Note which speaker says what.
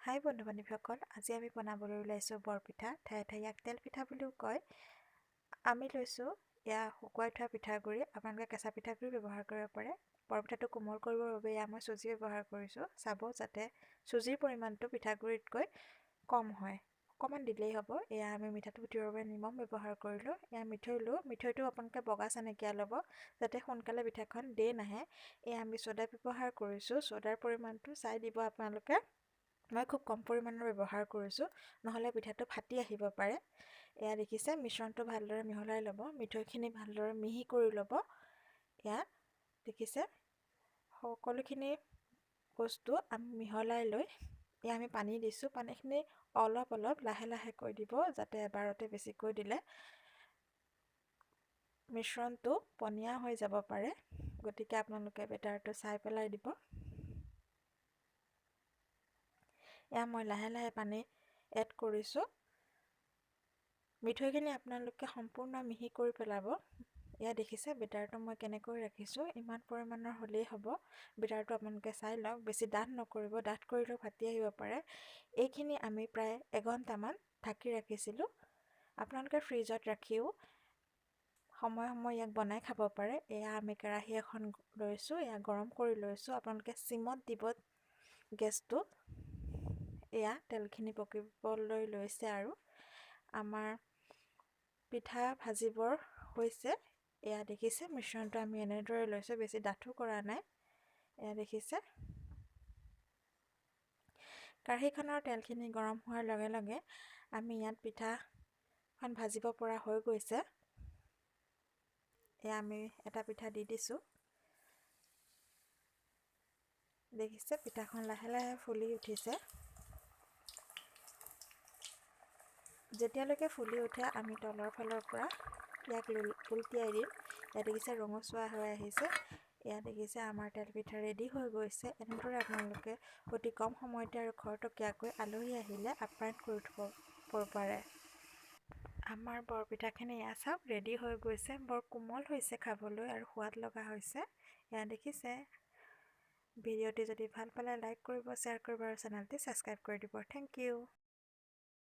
Speaker 1: হাই বন্ধু বান্ধৱীসকল, আজি আমি বনাবলৈ ওলাইছোঁ বৰপিঠা। ঠায়ে ঠায়ে ইয়াক তেল পিঠা বুলিও কয়। আমি লৈছোঁ এয়া শুকুৱাই থোৱা পিঠাগুড়ি। আপোনালোকে কেঁচা পিঠাগুড়ি ব্যৱহাৰ কৰিব পাৰে। বৰপিঠাটো কোমল কৰিবৰ বাবে এয়া মই চুজি ব্যৱহাৰ কৰিছোঁ। চাব যাতে চুজিৰ পৰিমাণটো পিঠাগুড়িতকৈ কম হয়, অকণমান দিলেই হ'ব। এয়া আমি মিঠাটো উঠিবৰ বাবে নিমখ ব্যৱহাৰ কৰিলোঁ। এয়া মিঠৈ লওঁ। মিঠৈটো আপোনালোকে বগা চানেকিয়া ল'ব যাতে সোনকালে পিঠাখন দে নাহে। এয়া আমি ছ'ডা ব্যৱহাৰ কৰিছোঁ। ছ'ডাৰ পৰিমাণটো চাই দিব আপোনালোকে। মই খুব কম পৰিমাণৰ ব্যৱহাৰ কৰিছোঁ, নহ'লে পিঠাটো ফাটি আহিব পাৰে। এয়া দেখিছে, মিশ্ৰণটো ভালদৰে মিহলাই ল'ব। মিঠৈখিনি ভালদৰে মিহি কৰি ল'ব। এয়া দেখিছে, সকলোখিনি বস্তু আমি মিহলাই লৈ এয়া আমি পানী দিছোঁ। পানীখিনি অলপ অলপ লাহে লাহেকৈ দিব, যাতে এবাৰতে বেছিকৈ দিলে মিশ্ৰণটো পনীয়া হৈ যাব পাৰে। গতিকে আপোনালোকে বেটাৰটো চাই পেলাই দিব। এয়া মই লাহে লাহে পানী এড কৰিছোঁ। মিঠৈখিনি আপোনালোকে সম্পূৰ্ণ মিহি কৰি পেলাব। এয়া দেখিছে, বেটাৰটো মই কেনেকৈ ৰাখিছোঁ। ইমান পৰিমাণৰ হ'লেই হ'ব। বেটাৰটো আপোনালোকে চাই লওক, বেছি ডাঠ নকৰিব, ডাঠ কৰিলেও ফাটি আহিব পাৰে। এইখিনি আমি প্ৰায় এঘণ্টামান ঢাকি ৰাখিছিলোঁ। আপোনালোকে ফ্ৰিজত ৰাখিও সময়ে সময়ে ইয়াক বনাই খাব পাৰে। এয়া আমি কেৰাহী এখন লৈছোঁ, এয়া গৰম কৰি লৈছোঁ। আপোনালোকে চিমত দিব গেছটো। এয়া তেলখিনি পকিবলৈ লৈছে আৰু আমাৰ পিঠা ভাজিবৰ হৈছে। এয়া দেখিছে, মিশ্ৰণটো আমি এনেদৰে লৈছোঁ, বেছি ডাঠো কৰা নাই। এয়া দেখিছে, কেৰাহীখনৰ তেলখিনি গৰম হোৱাৰ লগে লগে আমি ইয়াত পিঠাখন ভাজিব পৰা হৈ গৈছে। এয়া আমি এটা পিঠা দি দিছোঁ। দেখিছে, পিঠাখন লাহে লাহে ফুলি উঠিছে। যেতিয়ালৈকে ফুলি উঠে আমি তলৰ ফালৰ পৰা ইয়াক উলটিয়াই দিম। এয়া দেখিছে, ৰঙচুৱা হৈ আহিছে। এয়া দেখিছে, আমাৰ তেলপিঠা ৰেডি হৈ গৈছে। এনেদৰে আপোনালোকে অতি কম সময়তে আৰু খৰতকীয়াকৈ আলহী আহিলে আপ্যায়ন কৰি থ'ব পাৰে। আমাৰ বৰপিঠাখিনি এয়া চাওক, ৰেডি হৈ গৈছে। বৰ কোমল হৈছে খাবলৈ আৰু সোৱাদ লগা হৈছে। এয়া দেখিছে, ভিডিঅ'টি যদি ভাল পালে লাইক কৰিব, শ্বেয়াৰ কৰিব আৰু চেনেলটি ছাবস্ক্ৰাইব কৰি দিব। Thank U.